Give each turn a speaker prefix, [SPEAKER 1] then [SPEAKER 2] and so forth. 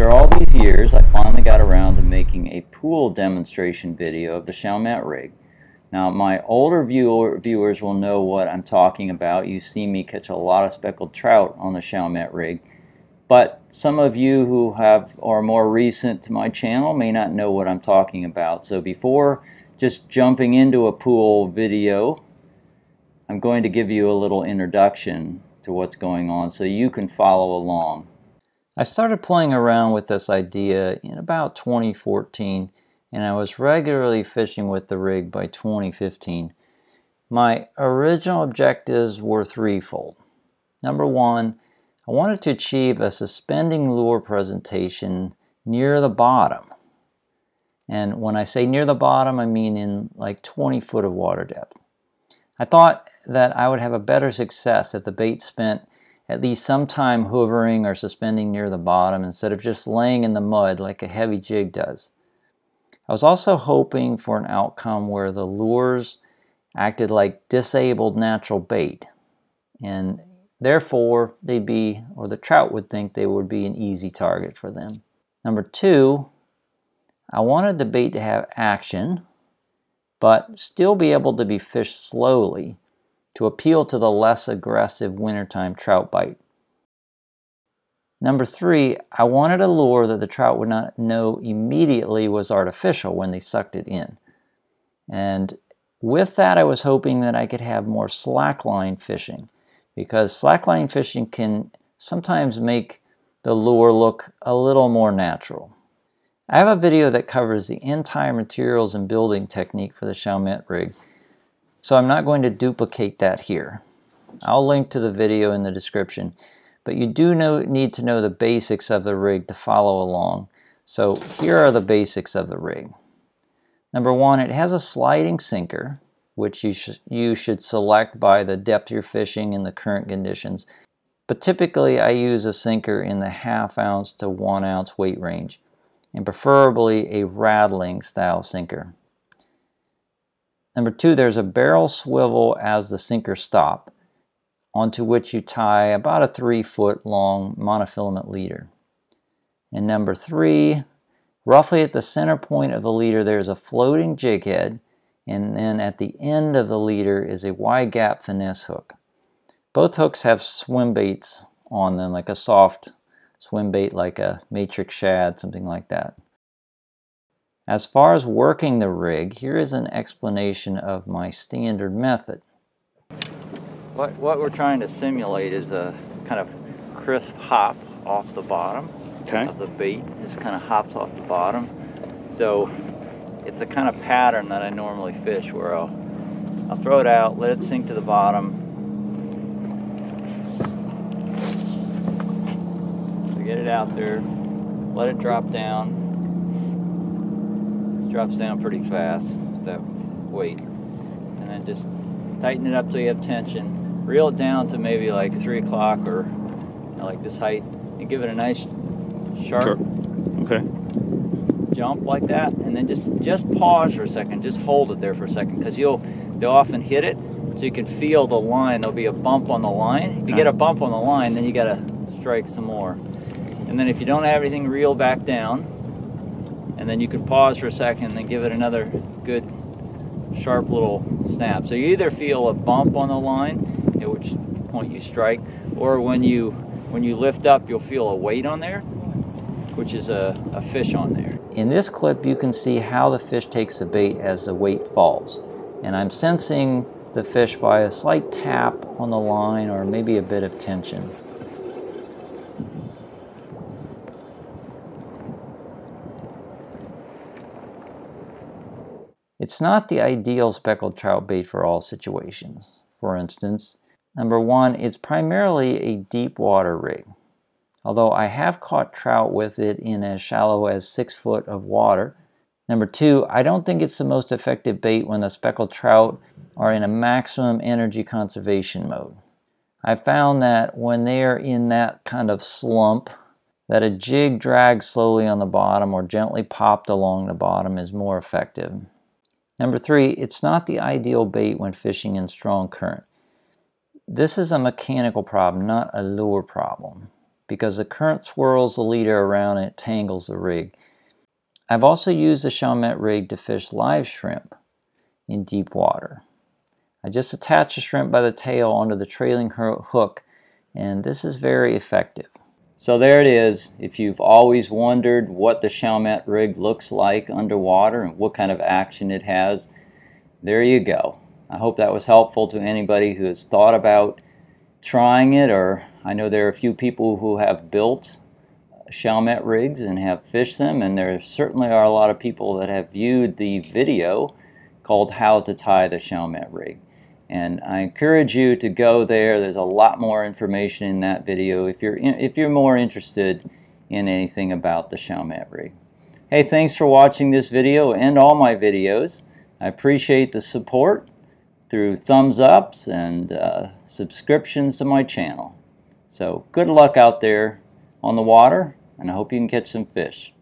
[SPEAKER 1] After all these years, I finally got around to making a pool demonstration video of the Chalmette rig. Now, my older viewers will know what I'm talking about. You see me catch a lot of speckled trout on the Chalmette rig. But some of you who are more recent to my channel may not know what I'm talking about. So before just jumping into a pool video, I'm going to give you a little introduction to what's going on so you can follow along. I started playing around with this idea in about 2014, and I was regularly fishing with the rig by 2015. My original objectives were threefold. Number one, I wanted to achieve a suspending lure presentation near the bottom. And when I say near the bottom, I mean in like 20 foot of water depth. I thought that I would have a better success if the bait spent at least some time hovering or suspending near the bottom instead of just laying in the mud like a heavy jig does. I was also hoping for an outcome where the lures acted like disabled natural bait, and therefore the trout would think they would be an easy target for them. Number two, I wanted the bait to have action, but still be able to be fished slowly to appeal to the less aggressive wintertime trout bite. Number three, I wanted a lure that the trout would not know immediately was artificial when they sucked it in. And with that, I was hoping that I could have more slackline fishing, because slackline fishing can sometimes make the lure look a little more natural. I have a video that covers the entire materials and building technique for the Chalmette rig, so I'm not going to duplicate that here. I'll link to the video in the description, but you do need to know the basics of the rig to follow along. So here are the basics of the rig. Number one, it has a sliding sinker, which you should select by the depth you're fishing in the current conditions. But typically I use a sinker in the 1/2 ounce to 1 ounce weight range, and preferably a rattling style sinker. Number two, there's a barrel swivel as the sinker stop, onto which you tie about a 3 foot long monofilament leader. And number three, roughly at the center point of the leader there's a floating jig head, and then at the end of the leader is a wide gap finesse hook. Both hooks have swim baits on them, like a soft swim bait like a matrix shad, something like that. As far as working the rig, here is an explanation of my standard method. What we're trying to simulate is a kind of crisp hop off the bottom of the bait. Just kind of hops off the bottom. So it's a kind of pattern that I normally fish, where I'll throw it out, let it sink to the bottom. So get it out there, let it drop down. It drops down pretty fast, that weight. And then just tighten it up till you have tension. Reel it down to maybe like 3 o'clock or like this height, and give it a nice sharp jump like that, and then just pause for a second, just hold it there for a second, because they'll often hit it, so you can feel the line. There'll be a bump on the line. If you get a bump on the line, then you got to strike some more. And then if you don't have anything, reel back down, and then you can pause for a second and then give it another good sharp little snap. So you either feel a bump on the line, at which point you strike, or when you lift up, you'll feel a weight on there, which is a fish on there. In this clip, you can see how the fish takes the bait as the weight falls. And I'm sensing the fish by a slight tap on the line, or maybe a bit of tension. It's not the ideal speckled trout bait for all situations. For instance, number one, it's primarily a deep water rig. Although I have caught trout with it in as shallow as 6 foot of water. Number two, I don't think it's the most effective bait when the speckled trout are in a maximum energy conservation mode. I found that when they are in that kind of slump, that a jig dragged slowly on the bottom or gently popped along the bottom is more effective. Number three, it's not the ideal bait when fishing in strong current. This is a mechanical problem, not a lure problem, because the current swirls the leader around and it tangles the rig. I've also used the Chalmette rig to fish live shrimp in deep water. I just attach the shrimp by the tail onto the trailing hook, and this is very effective. So there it is. If you've always wondered what the Chalmette rig looks like underwater and what kind of action it has, there you go. I hope that was helpful to anybody who has thought about trying it, or I know there are a few people who have built Chalmette rigs and have fished them, and there certainly are a lot of people that have viewed the video called How to Tie the Chalmette Rig. And I encourage you to go there. There's a lot more information in that video if you're more interested in anything about the Chalmette rig. Hey, thanks for watching this video and all my videos. I appreciate the support through thumbs ups and subscriptions to my channel. So good luck out there on the water, and I hope you can catch some fish.